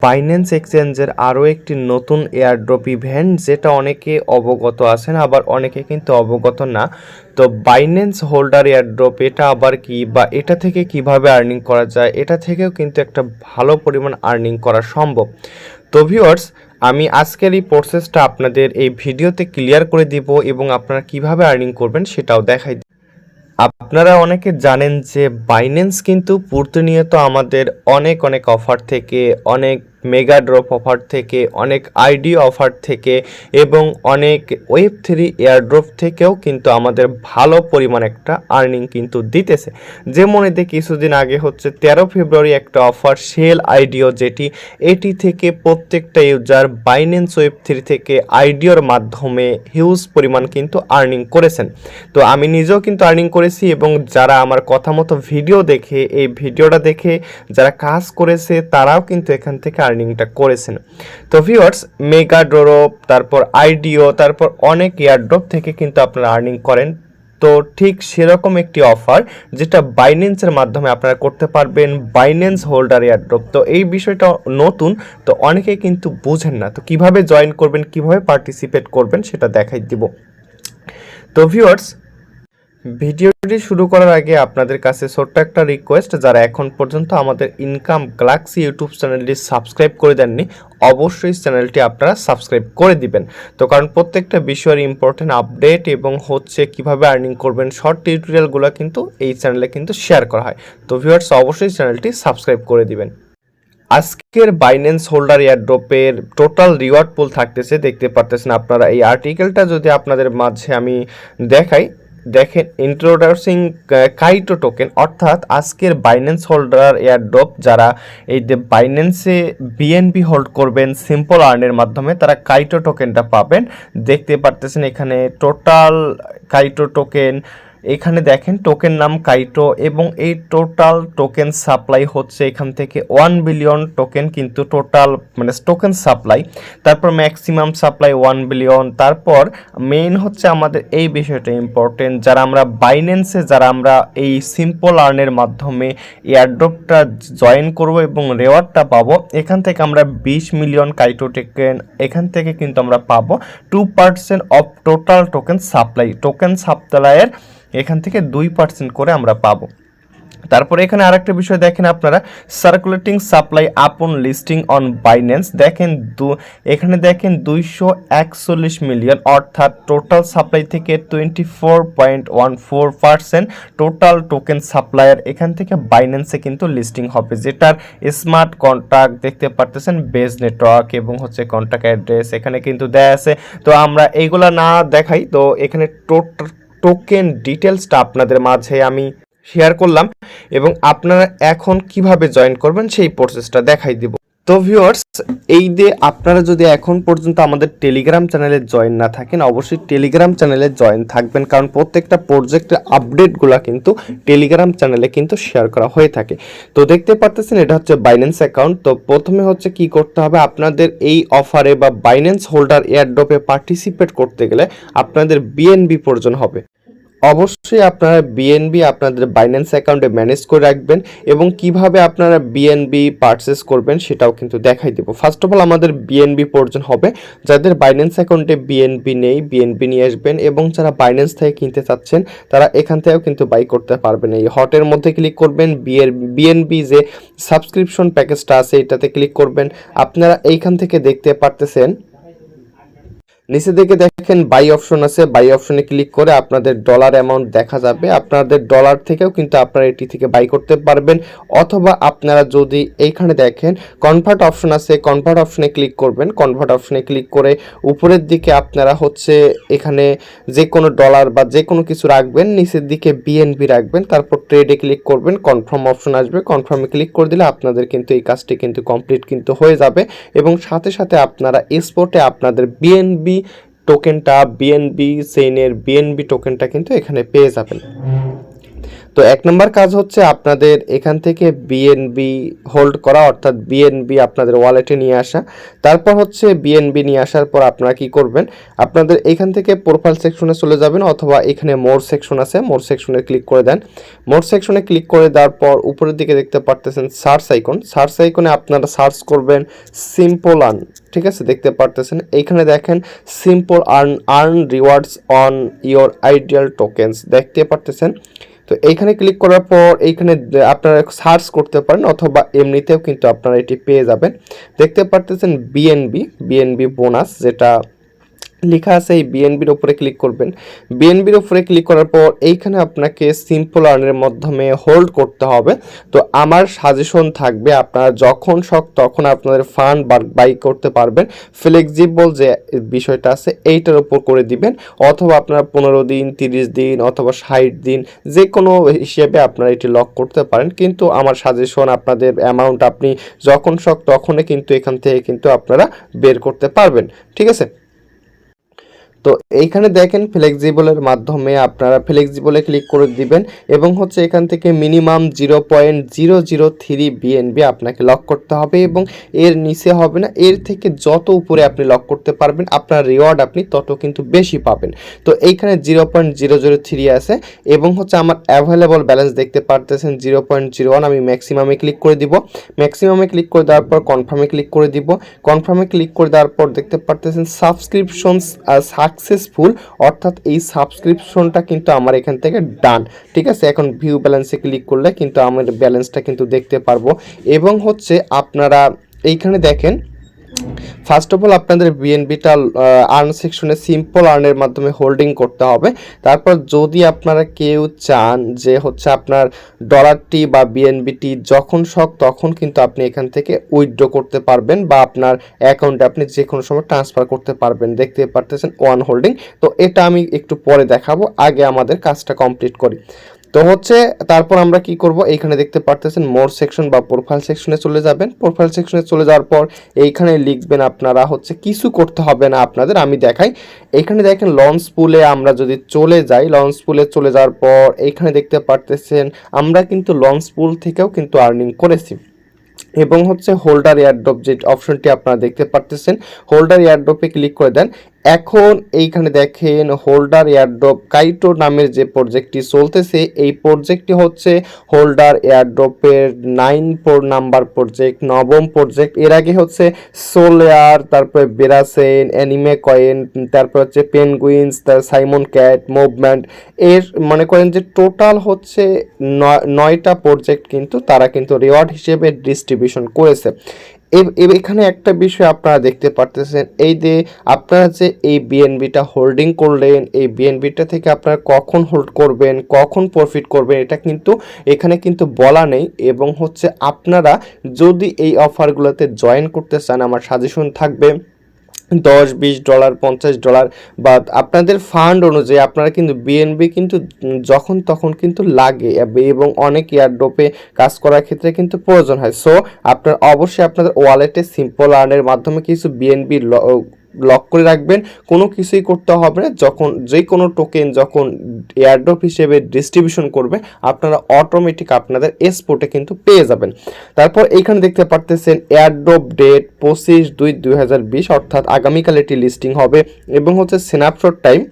Binance এক্সচেঞ্জের আরও একটি নতুন এয়ারড্রপ ইভেন্ট, যেটা অনেকে অবগত আছেন, আবার অনেকে কিন্তু অবগত না। তো বাইন্যান্স হোল্ডার এয়ারড্রপ এটা আবার কি, বা এটা থেকে কিভাবে আর্নিং করা যায়, এটা থেকেও কিন্তু একটা ভালো পরিমাণ আর্নিং করা সম্ভব। তো ভিউয়ার্স, আমি আজকের এই প্রসেসটা আপনাদের এই ভিডিওতে ক্লিয়ার করে দিব এবং আপনারা কিভাবে আর্নিং করবেন সেটাও দেখাই। আপনারা অনেকে জানেন যে বাইন্যান্স কিন্তু প্রতিনিয়ত আমাদের অনেক অনেক অফার থেকে, অনেক মেগা ড্রপ অফার থেকে, অনেক আইডি অফার থেকে এবং অনেক ওয়েব3 এয়ারড্রপ থেকেও কিন্তু আমাদের ভালো পরিমাণ একটা আর্নিং কিন্তু দিতেছে। যেমন এতে কিছুদিন আগে হচ্ছে 13 ফেব্রুয়ারি একটা অফার সেল আইডিও, এটি থেকে প্রত্যেকটা ইউজার বাইন্যান্স ওয়েব3 থেকে আইডিওর মাধ্যমে হিউজ পরিমাণ কিন্তু আর্নিং করেছেন। তো আমি নিজেও কিন্তু আর্নিং করেছি এবং যারা আমার কথা মতো ভিডিও দেখে, এই ভিডিওটা দেখে যারা কাজ করেছে তারাও কিন্তু এখান থেকে আর্নিংটা করেছেন। তো ভিউয়ার্স, মেগা ড্রপ, তারপর আইডিও, তারপর অনেক এয়ারড্রপ থেকে কিন্তু আপনারা আর্নিং করেন। তো ঠিক সেরকম একটি অফার যেটা বাইন্যান্সের মাধ্যমে আপনারা করতে পারবেন, বাইন্যান্স হোল্ডার এয়ারড্রপ। তো এই বিষয়টা নতুন, তো অনেকেই কিন্তু বুঝেন না। তো কিভাবে জয়েন করবেন, কিভাবে পার্টিসিপেট করবেন সেটা দেখাই দিব। তো ভিউয়ার্স, ভিডিওটি শুরু করার আগে আপনাদের কাছে ছোট্ট একটা রিকোয়েস্ট, যারা এখন পর্যন্ত আমাদের ইনকাম গ্যালাক্সি ইউটিউব চ্যানেলটি সাবস্ক্রাইব করে দেননি, অবশ্যই চ্যানেলটি আপনারা সাবস্ক্রাইব করে দিবেন। তো কারণ প্রত্যেকটা বিষয়ের ইম্পর্টেন্ট আপডেট এবং হচ্ছে কিভাবে আর্নিং করবেন শর্ট টিউটোরিয়ালগুলো কিন্তু এই চ্যানেলে কিন্তু শেয়ার করা হয়। তো ভিউয়ার্স, অবশ্যই চ্যানেলটি সাবস্ক্রাইব করে দিবেন। আজকের বাইন্যান্স হোল্ডার এয়ারড্রপের টোটাল রিওয়ার্ড পুল থাকতেছে, দেখতে পারতেছেন আপনারা। এই আর্টিকেলটা যদি আপনাদের মাঝে আমি দেখাই, দেখেন, ইন্ট্রোডিউসিং কাইটো টোকেন, অর্থাৎ আজকের বাইন্যান্স হোল্ডার এয়ারড্রপ যারা এই যে বাইন্যান্সে বিএনবি হোল্ড করবেন সিম্পল আর্নের মাধ্যমে, তারা কাইটো টোকেনটা পাবেন। দেখতে পারতেছেন এখানে টোটাল কাইটো টোকেন, এখানে দেখেন টোকেন নাম কাইটো এবং এই টোটাল টোকেন সাপ্লাই হচ্ছে এখান থেকে 1 বিলিয়ন টোকেন কিন্তু টোটাল মানে টোকেন সাপ্লাই। তারপর ম্যাক্সিমাম সাপ্লাই 1 বিলিয়ন। তারপর মেইন হচ্ছে আমাদের এই বিষয়টা ইম্পর্টেন্ট, যারা আমরা বাইন্যান্সে যারা আমরা এই সিম্পল আর্নের মাধ্যমে এয়ারড্রপটা জয়েন করব এবং রেওয়ার্ডটা পাবো, এখান থেকে আমরা 20 মিলিয়ন কাইটো টোকেন এখান থেকে কিন্তু আমরা পাবো। 2% অফ টোটাল টোকেন সাপ্লাইয়ের এখান থেকে 2% করে আমরা পাবো। তারপরে এখানে আরেকটা বিষয় দেখেন আপনারা, সার্কুলেটিং সাপ্লাই আপন লিস্টিং অন বাইন্যান্স, দেখেন এখানে দেখেন 241 মিলিয়ন, অর্থাৎ টোটাল সাপ্লাই থেকে 24.14% টোটাল টোকেন সাপ্লায়ার এখান থেকে বাইন্যান্সে কিন্তু লিস্টিং হবে, যেটার স্মার্ট কন্ট্রাক্ট দেখতে পারতেছেন, বেজ নেটওয়ার্ক এবং হচ্ছে কন্ট্রাক্ট অ্যাড্রেস এখানে কিন্তু দেয়া আছে। তো আমরা এইগুলা না দেখাই, তো এখানে টোকেন ডিটেলসটা আপনাদের মাঝে আমি শেয়ার করলাম এবং আপনারা এখন কিভাবে জয়েন করবেন সেই প্রসেসটা দেখাই দিব। তো ভিউয়ার্স, এই যে আপনারা যদি এখন পর্যন্ত আমাদের টেলিগ্রাম চ্যানেলে জয়েন না থাকেন, অবশ্যই টেলিগ্রাম চ্যানেলে জয়েন থাকবেন, কারণ প্রত্যেকটা প্রজেক্টের আপডেটগুলো কিন্তু টেলিগ্রাম চ্যানেলে কিন্তু শেয়ার করা হয়ে থাকে। তো দেখতে পারতেছেন এটা হচ্ছে বাইন্যান্স অ্যাকাউন্ট। তো প্রথমে হচ্ছে কি করতে হবে, আপনাদের এই অফারে বা বাইন্যান্স হোল্ডার এয়ারড্রপে পার্টিসিপেট করতে গেলে আপনাদের বিএনবি প্রয়োজন হবে। অবশ্যই আপনারা বিএনবি আপনাদের বাইন্যান্স অ্যাকাউন্টে ম্যানেজ করে রাখবেন এবং কিভাবে আপনারা বিএনবি পারচেস করবেন সেটাও কিন্তু দেখাই দেব। ফার্স্ট অফ অল আমাদের বিএনবি প্রয়োজন হবে, যাদের বাইন্যান্স অ্যাকাউন্টে বিএনবি নেই বিএনবি নিয়ে আসবেন এবং যারা বাইন্যান্স থেকে কিনতে চাচ্ছেন তারা এখান থেকেও কিন্তু বাই করতে পারবেন। এই হটের মধ্যে ক্লিক করবেন, বিএনবি যে সাবস্ক্রিপশন প্যাকেজটা আছে এটাতে ক্লিক করবেন। আপনারা এইখান থেকে দেখতে পারতেছেন নিচে দিকে দেখেন বাই অপশন আছে, বাই অপশনে ক্লিক করে আপনাদের ডলার অ্যামাউন্ট দেখা যাবে। আপনাদের ডলার থেকেও কিন্তু আপনারা এটি থেকে বাই করতে পারবেন, অথবা আপনারা যদি এইখানে দেখেন কনভার্ট অপশন আছে, কনভার্ট অপশনে ক্লিক করবেন। কনভার্ট অপশনে ক্লিক করে উপরের দিকে আপনারা হচ্ছে এখানে যে কোনো ডলার বা যে কোনো কিছু রাখবেন, নিচের দিকে বিএনবি রাখবেন, তারপর ট্রেডে ক্লিক করবেন, কনফার্ম অপশন আসবে, কনফার্মে ক্লিক করে দিলে আপনাদের কিন্তু এই কাজটি কিন্তু কমপ্লিট কিন্তু হয়ে যাবে এবং সাথে সাথে আপনারা এক্সপোর্টে আপনাদের বিএনবি টোকেনটা, বিএনবি চেইনের বিএনবি টোকেনটা কিন্তু এখানে পেয়ে যাবেন। তো 1 নম্বর কাজ হচ্ছে আপনাদের এখান থেকে বিএনবি হোল্ড করা, অর্থাৎ বিএনবি আপনাদের ওয়ালেটে নিয়ে আসা। তারপর হচ্ছে বিএনবি নিয়ে আসার পর আপনারা কি করবেন, আপনাদের এখান থেকে প্রোফাইল সেকশনে চলে যাবেন, অথবা এখানে মোর সেকশন আছে, মোর সেকশনে ক্লিক করে দেন। মোর সেকশনে ক্লিক করে দেওয়ার পর উপরের দিকে দেখতে পারতেছেন সার্চ আইকন, সার্চ আইকনে আপনারা সার্চ করবেন সিম্পল আর্ন। ঠিক আছে, দেখতে পারতেছেন এইখানে দেখেন simple earn rewards on your ideal tokens, দেখতে পারতেছেন। তো এইখানে ক্লিক করার পর এইখানে আপনারা সার্চ করতে পারেন, অথবা এমনিতেও কিন্তু আপনারা এটি পেয়ে যাবেন। দেখতে পারতেছেন বিএনবি বোনাস যেটা লেখা আছে, এই বিএনবির উপরে ক্লিক করবেন। বিএনবির উপরে ক্লিক করার পর এইখানে আপনাকে সিম্পল আর্নের মাধ্যমে হোল্ড করতে হবে। তো আমার সাজেশন থাকবে আপনারা যখন শখ তখন আপনাদের ফান্ড বাই করতে পারবেন। ফ্লেক্সিবল যে বিষয়টা আছে এইটার উপর করে দিবেন, অথবা আপনারা 15 দিন, 30 দিন অথবা 60 দিন যে কোনো হিসেবে আপনারা এটি লক করতে পারেন। কিন্তু আমার সাজেশন আপনাদের অ্যামাউন্ট আপনি যখন শখ তখনই কিন্তু এখান থেকে কিন্তু আপনারা বের করতে পারবেন। ঠিক আছে, তো এইখানে দেখেন ফ্লেক্সিবলের মাধ্যমে আপনারা ফ্লেক্সিবলে ক্লিক করে দিবেন, এবং হচ্ছে এখান থেকে মিনিমাম 0.003 বিএনবি আপনাকে লক করতে হবে, এবং এর নিচে হবে না। এর থেকে যত উপরে আপনি লক করতে পারবেন আপনার রিওয়ার্ড আপনি তত কিন্তু বেশি পাবেন। তো এইখানে 0.003 আছে, এবং হচ্ছে আমার অ্যাভেলেবল ব্যালেন্স দেখতে পারতেছেন 0.01। আমি ম্যাক্সিমামে ক্লিক করে দিব, ম্যাক্সিমামে ক্লিক করে দেওয়ার পর কনফার্মে ক্লিক করে দিব। কনফার্মে ক্লিক করে দেওয়ার পর দেখতে পারতেছেন সাবস্ক্রিপশনস সাকসেসফুল, অর্থাৎ এই সাবস্ক্রিপশনটা কিন্তু আমার এখান থেকে ডান। ঠিক আছে, এখন ভিউ ব্যালেন্সে ক্লিক করলে কিন্তু আমার ব্যালেন্সটা কিন্তু দেখতে পারবো। এবং হচ্ছে আপনারা এইখানে দেখেন ফার্স্ট অফ অল আপনাদের বিএনবিটা আর্ন সেকশনে সিম্পল আর্নের মাধ্যমে হোল্ডিং করতে হবে। তারপর যদি আপনারা কেউ চান যে হচ্ছে আপনার ডলারটি বা বিএনবিটি যখন শখ তখন কিন্তু আপনি এখান থেকে উইথড্র করতে পারবেন, বা আপনার অ্যাকাউন্টে আপনি যে কোনো সময় ট্রান্সফার করতে পারবেন। দেখতে পারতেছেন ওয়ান হোল্ডিং। তো এটা আমি একটু পরে দেখাবো, আগে আমাদের কাজটা কমপ্লিট করি। তো হচ্ছে তারপর আমরা কি করব, এইখানে দেখতে পারতেছেন মোর সেকশন বা প্রোফাইল সেকশনে চলে যাবেন। প্রোফাইল সেকশনে চলে যাওয়ার পর এইখানে লিখবেন, আপনারা হচ্ছে কিছু করতে হবে না আপনাদের, আমি দেখাই। এইখানে দেখেন লঞ্চ পুলে আমরা যদি চলে যাই, লঞ্চ পুলে চলে যাওয়ার পর এইখানে দেখতে পারতেছেন আমরা কিন্তু লঞ্চ পুল থেকেও কিন্তু আর্নিং করেছি। এবং হচ্ছে হোল্ডার এয়ারড্রপ যে অপশনটি আপনারা দেখতে পারতেছেন, হোল্ডার এয়ারড্রপে ক্লিক করে দেন। এখন এইখানে দেখেন হোল্ডার এয়ারড্রপ কাইটো নামের যে প্রজেক্টটি চলতেছে, এই প্রজেক্টটি হচ্ছে হোল্ডার এয়ারড্রপের 9 নাম্বার প্রজেক্ট, নবম প্রজেক্ট। এর আগে হচ্ছে সোলেয়ার, তারপরে বেরাসেন, অ্যানিমে কয়েন, তারপর হচ্ছে পেনগুইন্স, তার সাইমন ক্যাট, মুভমেন্ট। এর মনে করেন যে টোটাল হচ্ছে 9টা প্রজেক্ট কিন্তু তারা কিন্তু রিওয়ার্ড হিসেবে ডিস্ট্রিবিউশন করেছে। এখানে একটা বিষয় আপনারা দেখতে পারতেছেন, এই যে আপনারা যে এই বিএনবিটা হোল্ডিং করলেন, এই বিএনবিটা থেকে আপনারা কখন হোল্ড করবেন, কখন প্রফিট করবেন, এটা কিন্তু এখানে কিন্তু বলা নেই। এবং হচ্ছে আপনারা যদি এই অফারগুলোতে জয়েন করতে চান, আমার সাজেশন থাকবে $10-20 $50, বা আপনাদের ফান্ড অনুযায়ী আপনারা কিন্তু বিএনবি কিন্তু যখন তখন কিন্তু লাগে, এবং অনেক এয়ারড্রপে কাজ করার ক্ষেত্রে কিন্তু প্রয়োজন হয়। সো আপনার অবশ্যই আপনাদের ওয়ালেটে সিম্পল আর্নের মাধ্যমে কিছু বিএনবি লক করে রাখবেন, কোনো কিছুই করতে হবে না। যখন যে কোনো টোকেন যখন এয়ারড্রপ হিসেবে ডিস্ট্রিবিউশন করবে আপনারা অটোমেটিক আপনাদের এক্সপোর্টে কিন্তু পেয়ে যাবেন। তারপর এইখানে দেখতে পারতেছেন এয়ারড্রপ ডেট 25/2/2020, অর্থাৎ আগামীকাল এটি লিস্টিং হবে। এবং হচ্ছে স্ন্যাপশট টাইম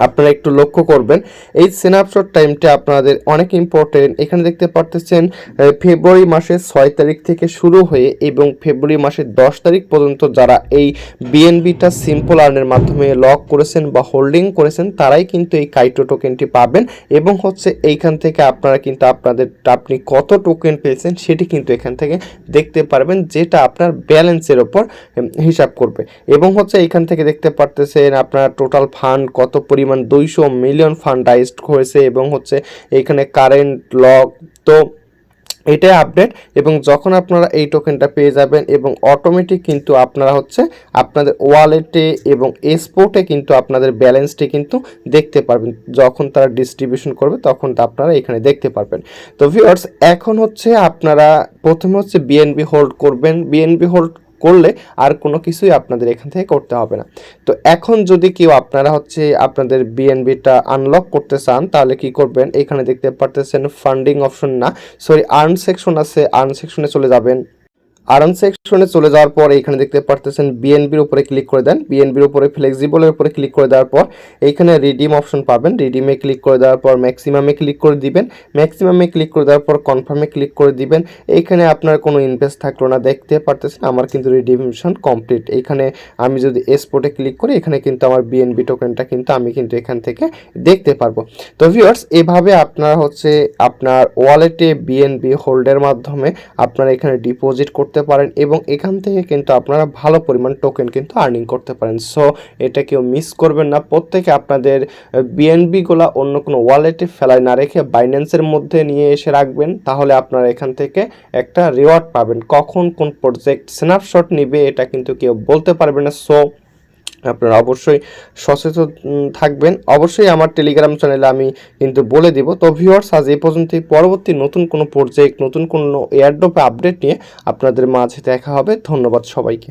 আপনারা একটু লক্ষ্য করবেন, এই স্ন্যাপশট টাইমটা আপনাদের অনেক ইম্পর্টেন্ট। এখানে দেখতে পারতেছেন ফেব্রুয়ারি মাসের 6 তারিখ থেকে শুরু হয়ে এবং ফেব্রুয়ারি মাসের 10 তারিখ পর্যন্ত যারা এই বিএনবিটা সিম্পল আর্নের মাধ্যমে লক করেছেন বা হোল্ডিং করেছেন তারাই কিন্তু এই কাইটো টোকেনটি পাবেন। এবং হচ্ছে এইখান থেকে আপনারা কিন্তু আপনি কত টোকেন পেয়েছেন সেটি কিন্তু এখান থেকে দেখতে পারবেন, যেটা আপনার ব্যালেন্সের ওপর হিসাব করবে। এবং হচ্ছে এইখান থেকে দেখতে পারতেছেন আপনার টোটাল ফান্ড কত পরিমাণ, 200 মিলিয়ন ফান্ড রাইজড হয়েছে। এবং হচ্ছে এখানে কারেন্ট লক, তো এটাই আপডেট। এবং যখন আপনারা এই টোকেনটা পেয়ে যাবেন এবং অটোমেটিক কিন্তু আপনারা হচ্ছে আপনাদের ওয়ালেটে এবং এক্সপোর্টে কিন্তু আপনাদের ব্যালেন্সটি কিন্তু দেখতে পারবেন, যখন তারা ডিস্ট্রিবিউশন করবে তখন আপনারা এখানে দেখতে পারবেন। তো ভিউয়ার্স, এখন হচ্ছে আপনারা প্রথমে হচ্ছে বিএনবি হোল্ড করবেন। বিএনবি হোল্ড করলে আর কোনো কিছুই আপনাদের এখান থেকে করতে হবে না। তো এখন যদি কেউ আপনারা হচ্ছে আপনাদের বিএনবিটা আনলক করতে চান তাহলে কি করবেন, এখানে দেখতে পারতেছেন ফান্ডিং অপশন না সরি আর্ন সেকশন আছে, আর্ন সেকশনে চলে যাবেন। আর্ন সেকশনে চলে যাওয়ার পর এখানে দেখতে পারতেছেন বিএনবির উপরে ক্লিক করে দেন, বিএনবির উপরে ফ্লেক্সিবলের উপরে ক্লিক করে দেওয়ার পর এইখানে রিডিম অপশন পাবেন, রিডিমে ক্লিক করে দেওয়ার পর ম্যাক্সিমামে ক্লিক করে দিবেন, ম্যাক্সিমামে ক্লিক করে দেওয়ার পর কনফার্মে ক্লিক করে দিবেন। এইখানে আপনার কোনো ইনভেস্ট থাকলো না, দেখতে পারতেছেন আমার কিন্তু রিডিমশন কমপ্লিট। এইখানে আমি যদি এক্সপোর্টে ক্লিক করি এখানে কিন্তু আমার বিএনবি টোকেনটা কিন্তু আমি কিন্তু এখান থেকে দেখতে পারবো। তো ভিউয়ার্স এভাবে আপনারা হচ্ছে আপনার ওয়ালেটে বিএনবি হোল্ডের মাধ্যমে আপনারা এখানে ডিপোজিট করতে পারেন এবং এখান থেকে কিন্তু আপনারা ভালো পরিমাণ টোকেন কিন্তু আর্নিং করতে পারেন। সো এটা কেউ মিস করবেন না, প্রত্যেকে আপনাদের বিএনবিগুলা অন্য কোনো ওয়ালেটে ফেলায় না রেখে বাইন্যান্সের মধ্যে নিয়ে এসে রাখবেন, তাহলে আপনারা এখান থেকে একটা রিওয়ার্ড পাবেন। কখন কোন প্রজেক্ট স্ন্যাপশট নিবে এটা কিন্তু কেউ বলতে পারবে না। সো আপনারা অবশ্যই সচেতন থাকবেন। অবশ্যই আমার টেলিগ্রাম চ্যানেলে আমি কিন্তু বলে দিব। তো ভিউয়ার্স আজ এই পর্যন্তই, পরবর্তী নতুন কোনো প্রজেক্ট নতুন কোনো এয়ারড্রপ আপডেট নিয়ে আপনাদের মাঝে দেখা হবে। ধন্যবাদ সবাইকে।